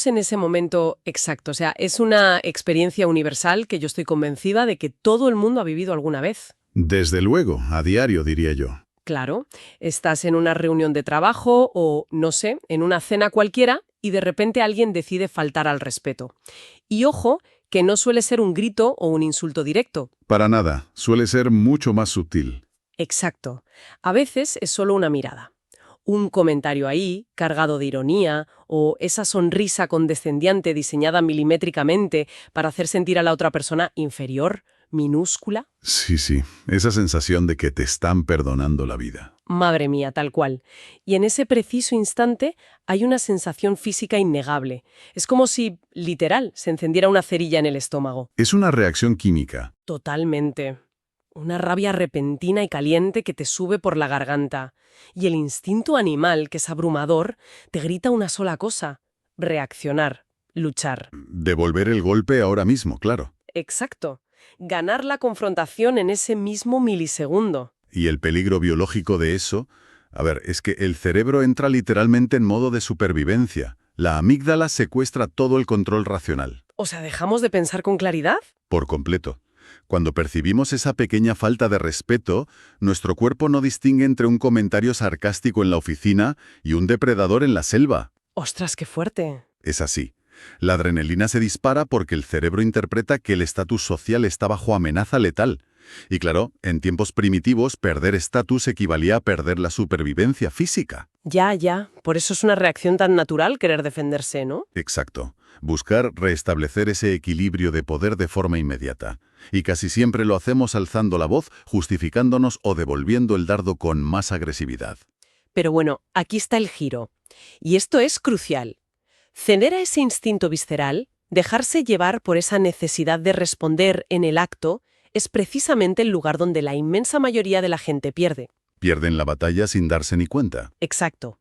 estamos en ese momento exacto. O sea, es una experiencia universal que yo estoy convencida de que todo el mundo ha vivido alguna vez. Desde luego, a diario, diría yo. Claro, estás en una reunión de trabajo o, no sé, en una cena cualquiera y de repente alguien decide faltar al respeto. Y ojo, que no suele ser un grito o un insulto directo. Para nada, suele ser mucho más sutil. Exacto. A veces es solo una mirada. Un comentario ahí, cargado de ironía, o esa sonrisa condescendiente diseñada milimétricamente para hacer sentir a la otra persona inferior, minúscula. Sí, esa sensación de que te están perdonando la vida. Madre mía, tal cual. Y en ese preciso instante hay una sensación física innegable. Es como si, literal, se encendiera una cerilla en el estómago. Es una reacción química. Totalmente. Una rabia repentina y caliente que te sube por la garganta. Y el instinto animal, que es abrumador, te grita una sola cosa: reaccionar, luchar. Devolver el golpe ahora mismo, claro. Exacto. Ganar la confrontación en ese mismo milisegundo. Y el peligro biológico de eso, a ver, es que el cerebro entra literalmente en modo de supervivencia. La amígdala secuestra todo el control racional. O sea, ¿dejamos de pensar con claridad? Por completo. Cuando percibimos esa pequeña falta de respeto, nuestro cuerpo no distingue entre un comentario sarcástico en la oficina y un depredador en la selva. ¡Ostras, qué fuerte! Es así. La adrenalina se dispara porque el cerebro interpreta que el estatus social está bajo amenaza letal. Y claro, en tiempos primitivos, perder estatus equivalía a perder la supervivencia física. Ya. Por eso es una reacción tan natural querer defenderse, ¿no? Exacto. Buscar restablecer ese equilibrio de poder de forma inmediata. Y casi siempre lo hacemos alzando la voz, justificándonos o devolviendo el dardo con más agresividad. Pero bueno, aquí está el giro. Y esto es crucial. Ceder a ese instinto visceral, dejarse llevar por esa necesidad de responder en el acto, es precisamente el lugar donde la inmensa mayoría de la gente pierde. Pierden la batalla sin darse ni cuenta. Exacto.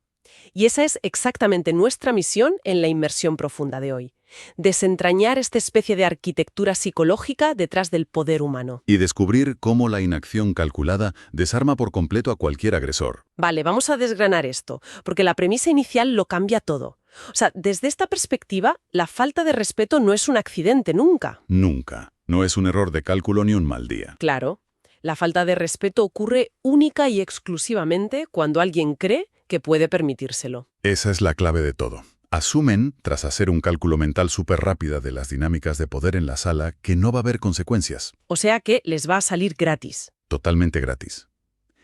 Y esa es exactamente nuestra misión en la inmersión profunda de hoy. Desentrañar esta especie de arquitectura psicológica detrás del poder humano. Y descubrir cómo la inacción calculada desarma por completo a cualquier agresor. Vale, vamos a desgranar esto, porque la premisa inicial lo cambia todo. O sea, desde esta perspectiva, la falta de respeto no es un accidente nunca. Nunca. No es un error de cálculo ni un mal día. Claro, la falta de respeto ocurre única y exclusivamente cuando alguien cree que puede permitírselo. Esa es la clave de todo. Asumen, tras hacer un cálculo mental súper rápida de las dinámicas de poder en la sala, que no va a haber consecuencias. O sea que les va a salir gratis. Totalmente gratis.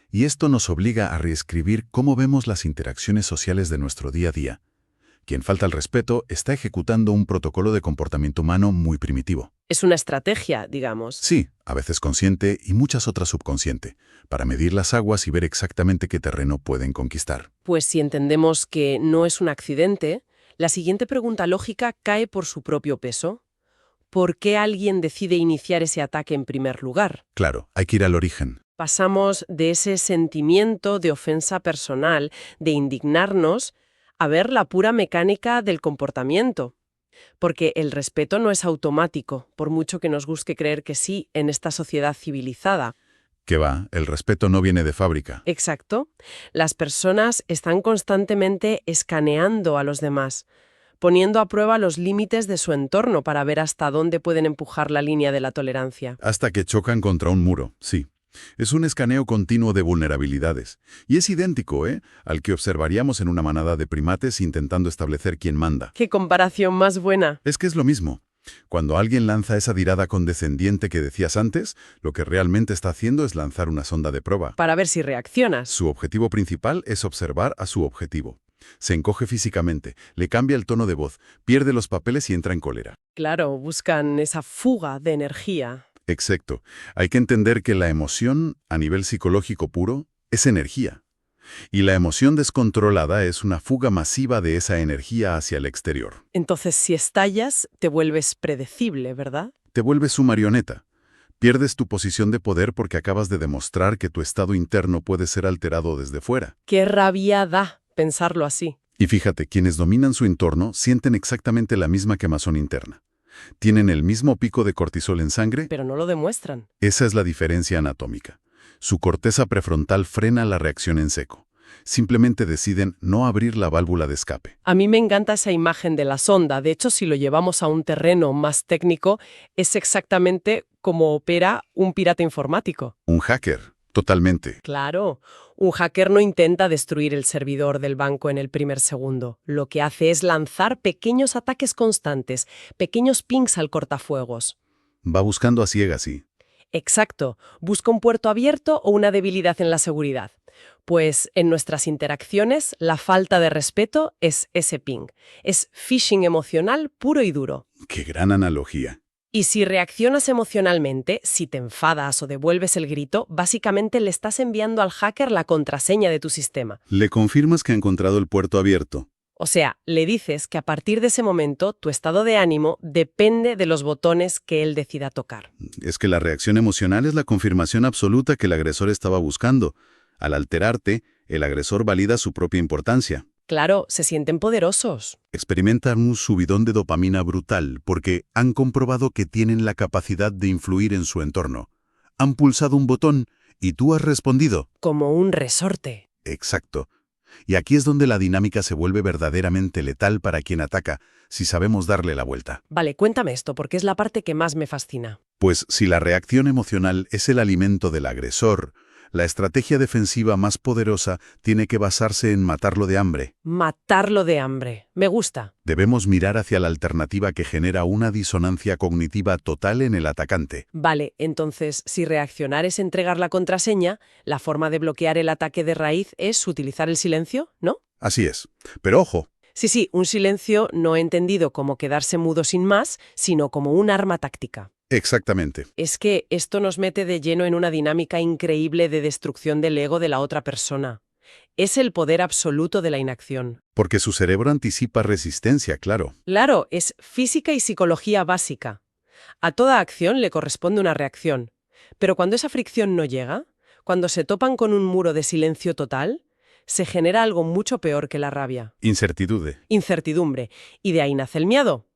Y esto nos obliga a reescribir cómo vemos las interacciones sociales de nuestro día a día. Quien falta al respeto está ejecutando un protocolo de comportamiento humano muy primitivo. Es una estrategia, digamos. Sí, a veces consciente y muchas otras subconsciente, para medir las aguas y ver exactamente qué terreno pueden conquistar. Pues si entendemos que no es un accidente, la siguiente pregunta lógica cae por su propio peso. ¿Por qué alguien decide iniciar ese ataque en primer lugar? Claro, hay que ir al origen. Pasamos de ese sentimiento de ofensa personal, de indignarnos, a ver la pura mecánica del comportamiento. Porque el respeto no es automático, por mucho que nos guste creer que sí en esta sociedad civilizada. Que va, el respeto no viene de fábrica. Exacto. Las personas están constantemente escaneando a los demás, poniendo a prueba los límites de su entorno para ver hasta dónde pueden empujar la línea de la tolerancia. Hasta que chocan contra un muro, sí. Es un escaneo continuo de vulnerabilidades. Y es idéntico, al que observaríamos en una manada de primates intentando establecer quién manda. ¡Qué comparación más buena! Es que es lo mismo. Cuando alguien lanza esa tirada condescendiente que decías antes, lo que realmente está haciendo es lanzar una sonda de prueba. Para ver si reaccionas. Su objetivo principal es observar a su objetivo. Se encoge físicamente, le cambia el tono de voz, pierde los papeles y entra en cólera. Claro, buscan esa fuga de energía. Exacto. Hay que entender que la emoción, a nivel psicológico puro, es energía. Y la emoción descontrolada es una fuga masiva de esa energía hacia el exterior. Entonces, si estallas, te vuelves predecible, ¿verdad? Te vuelves su marioneta. Pierdes tu posición de poder porque acabas de demostrar que tu estado interno puede ser alterado desde fuera. ¡Qué rabia da pensarlo así! Y fíjate, quienes dominan su entorno sienten exactamente la misma quemazón interna. Tienen el mismo pico de cortisol en sangre. Pero no lo demuestran. Esa es la diferencia anatómica. Su corteza prefrontal frena la reacción en seco. Simplemente deciden no abrir la válvula de escape. A mí me encanta esa imagen de la sonda. De hecho, si lo llevamos a un terreno más técnico, es exactamente como opera un pirata informático. Un hacker, totalmente. Claro, un hacker no intenta destruir el servidor del banco en el primer segundo. Lo que hace es lanzar pequeños ataques constantes, pequeños pings al cortafuegos. Va buscando a ciegas, sí. Exacto, busca un puerto abierto o una debilidad en la seguridad. Pues en nuestras interacciones, la falta de respeto es ese ping. Es phishing emocional puro y duro. Qué gran analogía. Y si reaccionas emocionalmente, si te enfadas o devuelves el grito, básicamente le estás enviando al hacker la contraseña de tu sistema. Le confirmas que ha encontrado el puerto abierto. O sea, le dices que a partir de ese momento tu estado de ánimo depende de los botones que él decida tocar. Es que la reacción emocional es la confirmación absoluta que el agresor estaba buscando. Al alterarte, el agresor valida su propia importancia. Claro, se sienten poderosos. Experimentan un subidón de dopamina brutal porque han comprobado que tienen la capacidad de influir en su entorno. Han pulsado un botón y tú has respondido. Como un resorte. Exacto. Y aquí es donde la dinámica se vuelve verdaderamente letal para quien ataca, si sabemos darle la vuelta. Vale, cuéntame esto, porque es la parte que más me fascina. Pues si la reacción emocional es el alimento del agresor, la estrategia defensiva más poderosa tiene que basarse en matarlo de hambre. Matarlo de hambre. Me gusta. Debemos mirar hacia la alternativa que genera una disonancia cognitiva total en el atacante. Vale, entonces, si reaccionar es entregar la contraseña, la forma de bloquear el ataque de raíz es utilizar el silencio, ¿no? Así es. Pero ojo, Sí, un silencio no entendido como quedarse mudo sin más, sino como un arma táctica. exactamente. Es que esto nos mete de lleno en una dinámica increíble de destrucción del ego de la otra persona. Es el poder absoluto de la inacción. Porque su cerebro anticipa resistencia, claro. Claro, es física y psicología básica. A toda acción le corresponde una reacción. Pero cuando esa fricción no llega, cuando se topan con un muro de silencio total, se genera algo mucho peor que la rabia. Incertidumbre. Incertidumbre. Y de ahí nace el miedo.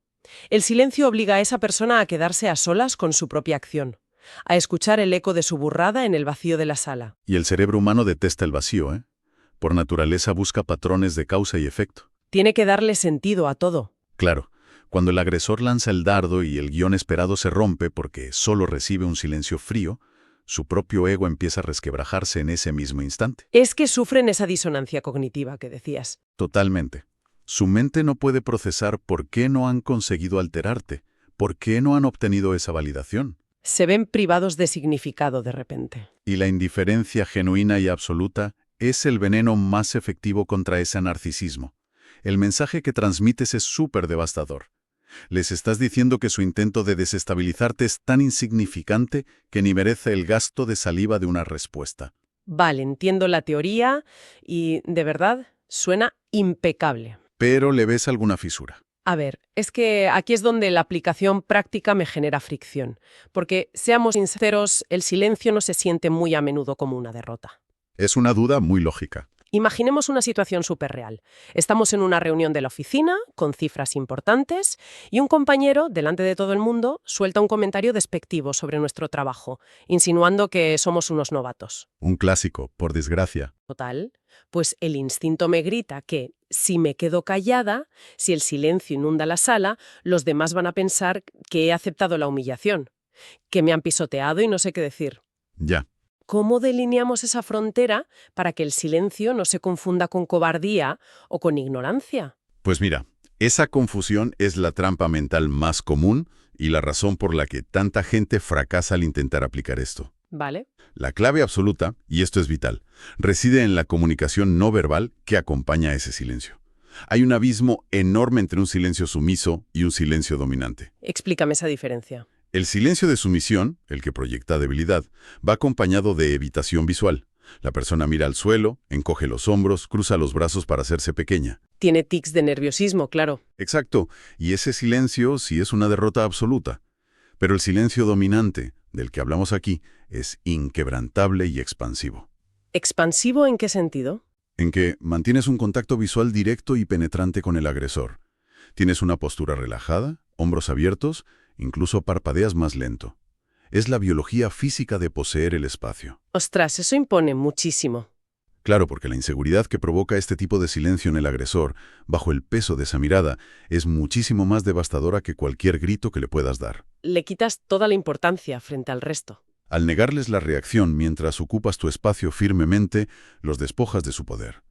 El silencio obliga a esa persona a quedarse a solas con su propia acción, a escuchar el eco de su burrada en el vacío de la sala. Y el cerebro humano detesta el vacío, ¿eh? Por naturaleza busca patrones de causa y efecto. Tiene que darle sentido a todo. Claro, cuando el agresor lanza el dardo y el guión esperado se rompe porque solo recibe un silencio frío, su propio ego empieza a resquebrajarse en ese mismo instante. Es que sufren esa disonancia cognitiva que decías. Totalmente. Su mente no puede procesar por qué no han conseguido alterarte, por qué no han obtenido esa validación. Se ven privados de significado de repente. Y la indiferencia genuina y absoluta es el veneno más efectivo contra ese narcisismo. El mensaje que transmites es súper devastador. Les estás diciendo que su intento de desestabilizarte es tan insignificante que ni merece el gasto de saliva de una respuesta. Vale, entiendo la teoría y, de verdad, suena impecable. Pero le ves alguna fisura. A ver, es que aquí es donde la aplicación práctica me genera fricción. Porque, seamos sinceros, el silencio no se siente muy a menudo como una derrota. Es una duda muy lógica. Imaginemos una situación súper real. Estamos en una reunión de la oficina, con cifras importantes, y un compañero, delante de todo el mundo, suelta un comentario despectivo sobre nuestro trabajo, insinuando que somos unos novatos. Un clásico, por desgracia. Total, pues el instinto me grita que, si me quedo callada, si el silencio inunda la sala, los demás van a pensar que he aceptado la humillación, que me han pisoteado y no sé qué decir. Ya. ¿Cómo delineamos esa frontera para que el silencio no se confunda con cobardía o con ignorancia? Pues mira, esa confusión es la trampa mental más común y la razón por la que tanta gente fracasa al intentar aplicar esto. ¿Vale? La clave absoluta, y esto es vital, reside en la comunicación no verbal que acompaña a ese silencio. Hay un abismo enorme entre un silencio sumiso y un silencio dominante. Explícame esa diferencia. El silencio de sumisión, el que proyecta debilidad, va acompañado de evitación visual. La persona mira al suelo, encoge los hombros, cruza los brazos para hacerse pequeña. Tiene tics de nerviosismo, claro. Exacto, y ese silencio sí es una derrota absoluta. Pero el silencio dominante, del que hablamos aquí, es inquebrantable y expansivo. ¿Expansivo en qué sentido? En que mantienes un contacto visual directo y penetrante con el agresor. Tienes una postura relajada, hombros abiertos, incluso parpadeas más lento. Es la biología física de poseer el espacio. Ostras, eso impone muchísimo. Claro, porque la inseguridad que provoca este tipo de silencio en el agresor, bajo el peso de esa mirada, es muchísimo más devastadora que cualquier grito que le puedas dar. Le quitas toda la importancia frente al resto. Al negarles la reacción mientras ocupas tu espacio firmemente, los despojas de su poder.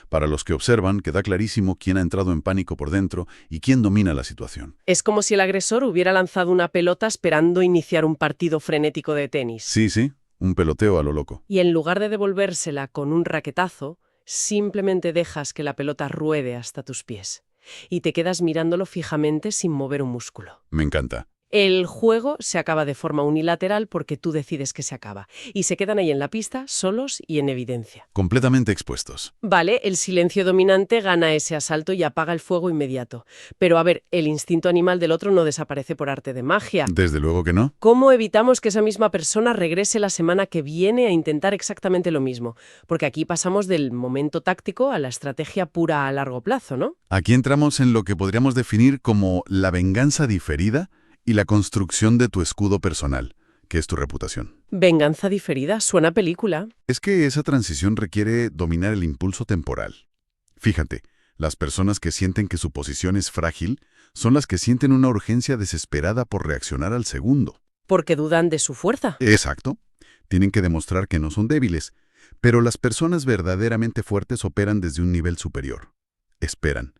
Para los que observan, queda clarísimo quién ha entrado en pánico por dentro y quién domina la situación. Es como si el agresor hubiera lanzado una pelota esperando iniciar un partido frenético de tenis. Sí, sí, un peloteo a lo loco. Y en lugar de devolvérsela con un raquetazo, simplemente dejas que la pelota ruede hasta tus pies. Y te quedas mirándolo fijamente sin mover un músculo. Me encanta. El juego se acaba de forma unilateral porque tú decides que se acaba. Y se quedan ahí en la pista, solos y en evidencia. Completamente expuestos. Vale, el silencio dominante gana ese asalto y apaga el fuego inmediato. Pero a ver, el instinto animal del otro no desaparece por arte de magia. Desde luego que no. ¿Cómo evitamos que esa misma persona regrese la semana que viene a intentar exactamente lo mismo? Porque aquí pasamos del momento táctico a la estrategia pura a largo plazo, ¿no? Aquí entramos en lo que podríamos definir como la venganza diferida y la construcción de tu escudo personal, que es tu reputación. Venganza diferida, suena a película. Es que esa transición requiere dominar el impulso temporal. Fíjate, las personas que sienten que su posición es frágil son las que sienten una urgencia desesperada por reaccionar al segundo. Porque dudan de su fuerza. Exacto. Tienen que demostrar que no son débiles. Pero las personas verdaderamente fuertes operan desde un nivel superior. Esperan.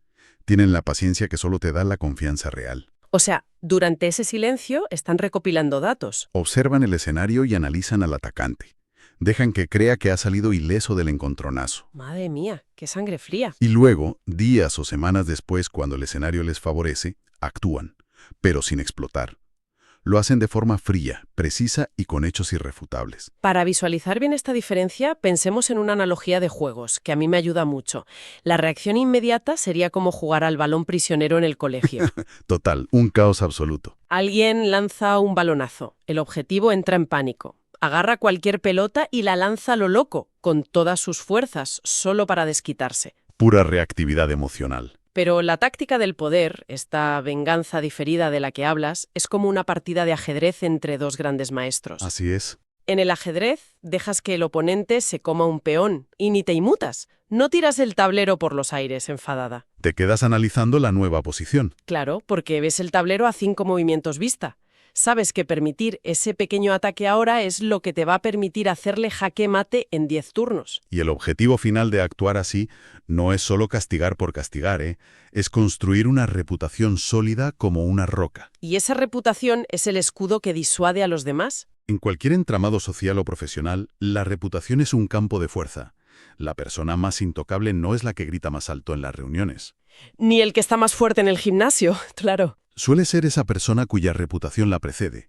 Tienen la paciencia que solo te da la confianza real. O sea, durante ese silencio están recopilando datos. Observan el escenario y analizan al atacante. Dejan que crea que ha salido ileso del encontronazo. Madre mía, qué sangre fría. Y luego, días o semanas después, cuando el escenario les favorece, actúan, pero sin explotar. Lo hacen de forma fría, precisa y con hechos irrefutables. Para visualizar bien esta diferencia, pensemos en una analogía de juegos, que a mí me ayuda mucho. La reacción inmediata sería como jugar al balón prisionero en el colegio. Total, un caos absoluto. Alguien lanza un balonazo. El objetivo entra en pánico. Agarra cualquier pelota y la lanza a lo loco, con todas sus fuerzas, solo para desquitarse. Pura reactividad emocional. Pero la táctica del poder, esta venganza diferida de la que hablas, es como una partida de ajedrez entre dos grandes maestros. Así es. En el ajedrez, dejas que el oponente se coma un peón y ni te inmutas. No tiras el tablero por los aires, enfadada. Te quedas analizando la nueva posición. Claro, porque ves el tablero a 5 movimientos vista. Sabes que permitir ese pequeño ataque ahora es lo que te va a permitir hacerle jaque mate en 10 turnos. Y el objetivo final de actuar así no es solo castigar por castigar, es construir una reputación sólida como una roca. ¿Y esa reputación es el escudo que disuade a los demás? En cualquier entramado social o profesional, la reputación es un campo de fuerza. La persona más intocable no es la que grita más alto en las reuniones. Ni el que está más fuerte en el gimnasio, claro. Suele ser esa persona cuya reputación la precede.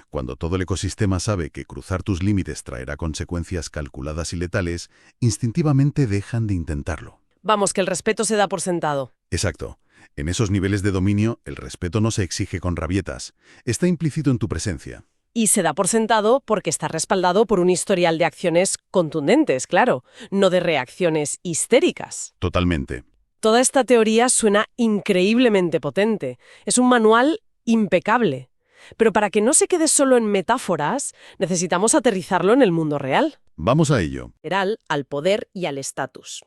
Cuando todo el ecosistema sabe que cruzar tus límites traerá consecuencias calculadas y letales, instintivamente dejan de intentarlo. Vamos, que el respeto se da por sentado. Exacto. En esos niveles de dominio, el respeto no se exige con rabietas. Está implícito en tu presencia. Y se da por sentado porque está respaldado por un historial de acciones contundentes, claro, no de reacciones histéricas. Totalmente. Toda esta teoría suena increíblemente potente. Es un manual impecable. Pero para que no se quede solo en metáforas, necesitamos aterrizarlo en el mundo real. Vamos a ello. Al poder y al estatus.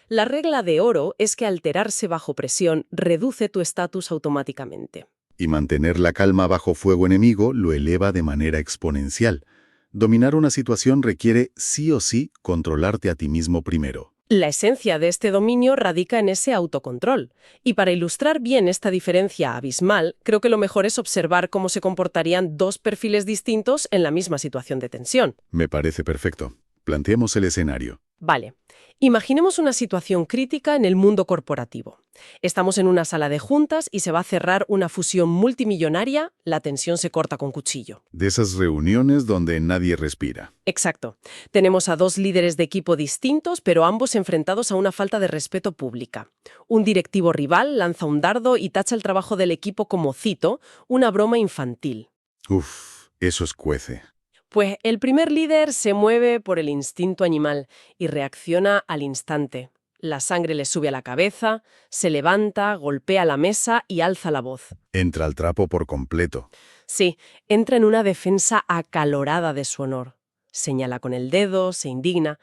La regla de oro es que alterarse bajo presión reduce tu estatus automáticamente. Y mantener la calma bajo fuego enemigo lo eleva de manera exponencial. Dominar una situación requiere sí o sí controlarte a ti mismo primero. La esencia de este dominio radica en ese autocontrol. Y para ilustrar bien esta diferencia abismal, creo que lo mejor es observar cómo se comportarían dos perfiles distintos en la misma situación de tensión. Me parece perfecto. Planteemos el escenario. Vale. Imaginemos una situación crítica en el mundo corporativo. Estamos en una sala de juntas y se va a cerrar una fusión multimillonaria, la tensión se corta con cuchillo. De esas reuniones donde nadie respira. Exacto. Tenemos a dos líderes de equipo distintos, pero ambos enfrentados a una falta de respeto pública. Un directivo rival lanza un dardo y tacha el trabajo del equipo como, cito, una broma infantil. Uf, eso escuece. Pues el primer líder se mueve por el instinto animal y reacciona al instante. La sangre le sube a la cabeza, se levanta, golpea la mesa y alza la voz. Entra al trapo por completo. Sí, entra en una defensa acalorada de su honor. Señala con el dedo, se indigna,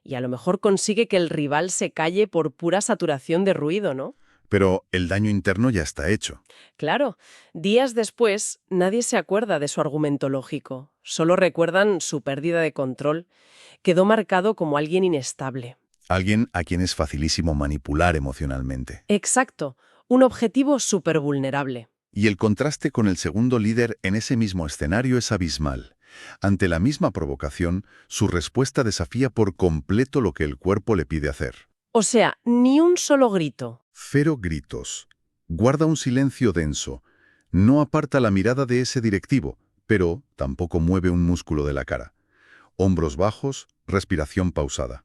Y a lo mejor consigue que el rival se calle por pura saturación de ruido, ¿no? Pero el daño interno ya está hecho. Claro, días después nadie se acuerda de su argumento lógico, solo recuerdan su pérdida de control. Quedó marcado como alguien inestable. Alguien a quien es facilísimo manipular emocionalmente. Exacto, un objetivo súper vulnerable. Y el contraste con el segundo líder en ese mismo escenario es abismal. Ante la misma provocación, su respuesta desafía por completo lo que el cuerpo le pide hacer. O sea, ni un solo grito. 0 gritos. Guarda un silencio denso. No aparta la mirada de ese directivo, pero tampoco mueve un músculo de la cara. Hombros bajos, respiración pausada.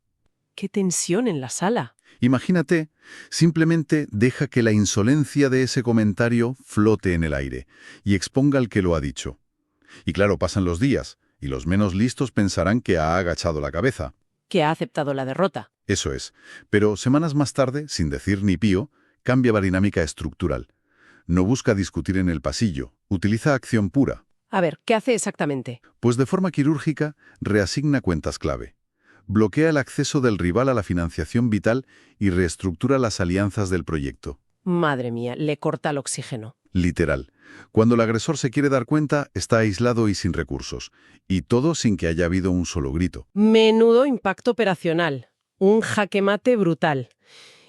¡Qué tensión en la sala! Imagínate, simplemente deja que la insolencia de ese comentario flote en el aire y exponga al que lo ha dicho. Y claro, pasan los días, y los menos listos pensarán que ha agachado la cabeza. Que ha aceptado la derrota. Eso es. Pero semanas más tarde, sin decir ni pío, cambia la dinámica estructural. No busca discutir en el pasillo, utiliza acción pura. A ver, ¿qué hace exactamente? Pues de forma quirúrgica, reasigna cuentas clave. Bloquea el acceso del rival a la financiación vital y reestructura las alianzas del proyecto. Madre mía, le corta el oxígeno. Literal. Cuando el agresor se quiere dar cuenta, está aislado y sin recursos. Y todo sin que haya habido un solo grito. Menudo impacto operacional. Un jaque mate brutal.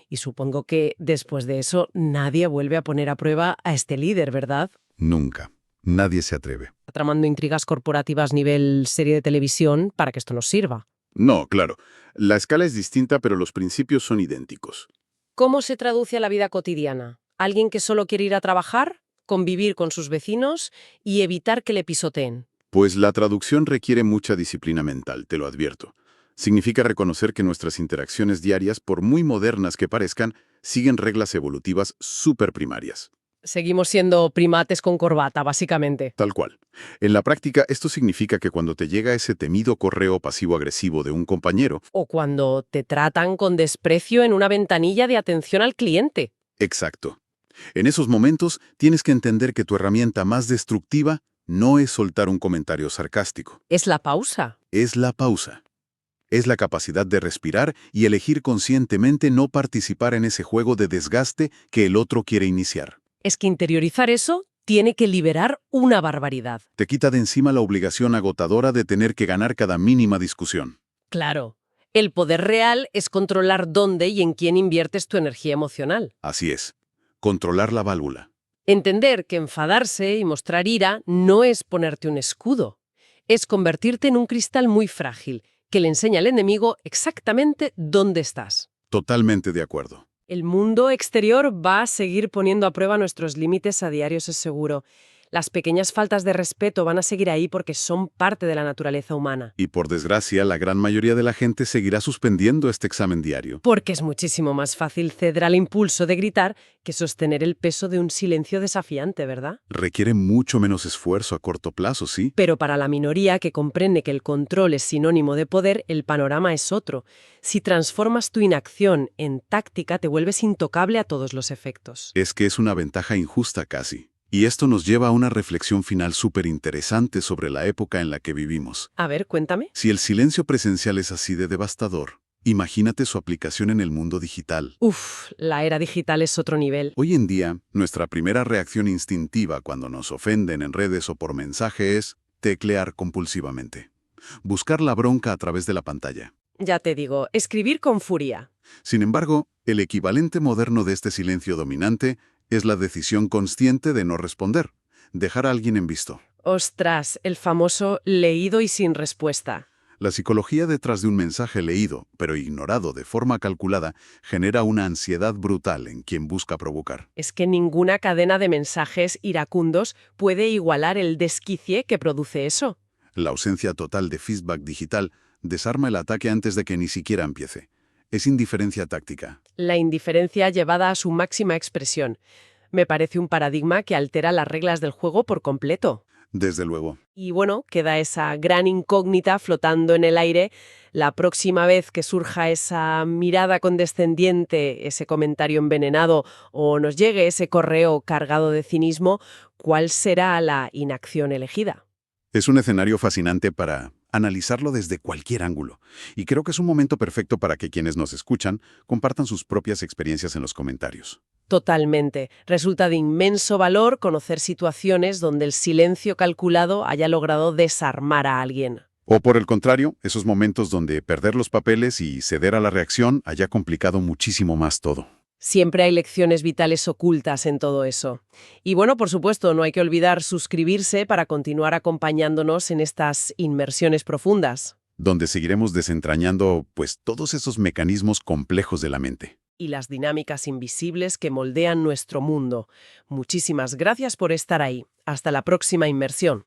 Y supongo que después de eso nadie vuelve a poner a prueba a este líder, ¿verdad? Nunca. Nadie se atreve. Tramando intrigas corporativas nivel serie de televisión para que esto nos sirva. No, claro. La escala es distinta, pero los principios son idénticos. ¿Cómo se traduce a la vida cotidiana? ¿Alguien que solo quiere ir a trabajar, convivir con sus vecinos y evitar que le pisoteen? Pues la traducción requiere mucha disciplina mental, te lo advierto. Significa reconocer que nuestras interacciones diarias, por muy modernas que parezcan, siguen reglas evolutivas súper primarias. Seguimos siendo primates con corbata, básicamente. Tal cual. En la práctica, esto significa que cuando te llega ese temido correo pasivo-agresivo de un compañero, O cuando te tratan con desprecio en una ventanilla de atención al cliente. exacto. En esos momentos, tienes que entender que tu herramienta más destructiva no es soltar un comentario sarcástico. Es la pausa. Es la pausa. Es la capacidad de respirar y elegir conscientemente no participar en ese juego de desgaste que el otro quiere iniciar. Es que interiorizar eso tiene que liberar una barbaridad. Te quita de encima la obligación agotadora de tener que ganar cada mínima discusión. Claro. El poder real es controlar dónde y en quién inviertes tu energía emocional. Así es. Controlar la válvula. Entender que enfadarse y mostrar ira no es ponerte un escudo. Es convertirte en un cristal muy frágil que le enseña al enemigo exactamente dónde estás. Totalmente de acuerdo. El mundo exterior va a seguir poniendo a prueba nuestros límites a diario, eso es seguro. Las pequeñas faltas de respeto van a seguir ahí porque son parte de la naturaleza humana. Y por desgracia, la gran mayoría de la gente seguirá suspendiendo este examen diario. Porque es muchísimo más fácil ceder al impulso de gritar que sostener el peso de un silencio desafiante, ¿verdad? Requiere mucho menos esfuerzo a corto plazo, sí. Pero para la minoría que comprende que el control es sinónimo de poder, el panorama es otro. Si transformas tu inacción en táctica, te vuelves intocable a todos los efectos. Es que es una ventaja injusta casi. Y esto nos lleva a una reflexión final súper interesante sobre la época en la que vivimos. A ver, cuéntame. Si el silencio presencial es así de devastador, imagínate su aplicación en el mundo digital. Uf, la era digital es otro nivel. Hoy en día, nuestra primera reacción instintiva cuando nos ofenden en redes o por mensaje es teclear compulsivamente. Buscar la bronca a través de la pantalla. Ya te digo, escribir con furia. Sin embargo, el equivalente moderno de este silencio dominante es la decisión consciente de no responder, dejar a alguien en visto. Ostras, el famoso leído y sin respuesta. La psicología detrás de un mensaje leído, pero ignorado de forma calculada, genera una ansiedad brutal en quien busca provocar. Es que ninguna cadena de mensajes iracundos puede igualar el desquicie que produce eso. La ausencia total de feedback digital desarma el ataque antes de que ni siquiera empiece. Es indiferencia táctica. La indiferencia llevada a su máxima expresión. Me parece un paradigma que altera las reglas del juego por completo. Desde luego. Y bueno, queda esa gran incógnita flotando en el aire. La próxima vez que surja esa mirada condescendiente, ese comentario envenenado o nos llegue ese correo cargado de cinismo, ¿cuál será la inacción elegida? Es un escenario fascinante para analizarlo desde cualquier ángulo. Y creo que es un momento perfecto para que quienes nos escuchan compartan sus propias experiencias en los comentarios. Totalmente. Resulta de inmenso valor conocer situaciones donde el silencio calculado haya logrado desarmar a alguien. O por el contrario, esos momentos donde perder los papeles y ceder a la reacción haya complicado muchísimo más todo. Siempre hay lecciones vitales ocultas en todo eso. Y bueno, por supuesto, no hay que olvidar suscribirse para continuar acompañándonos en estas inmersiones profundas. Donde seguiremos desentrañando, pues, todos esos mecanismos complejos de la mente. Y las dinámicas invisibles que moldean nuestro mundo. Muchísimas gracias por estar ahí. Hasta la próxima inmersión.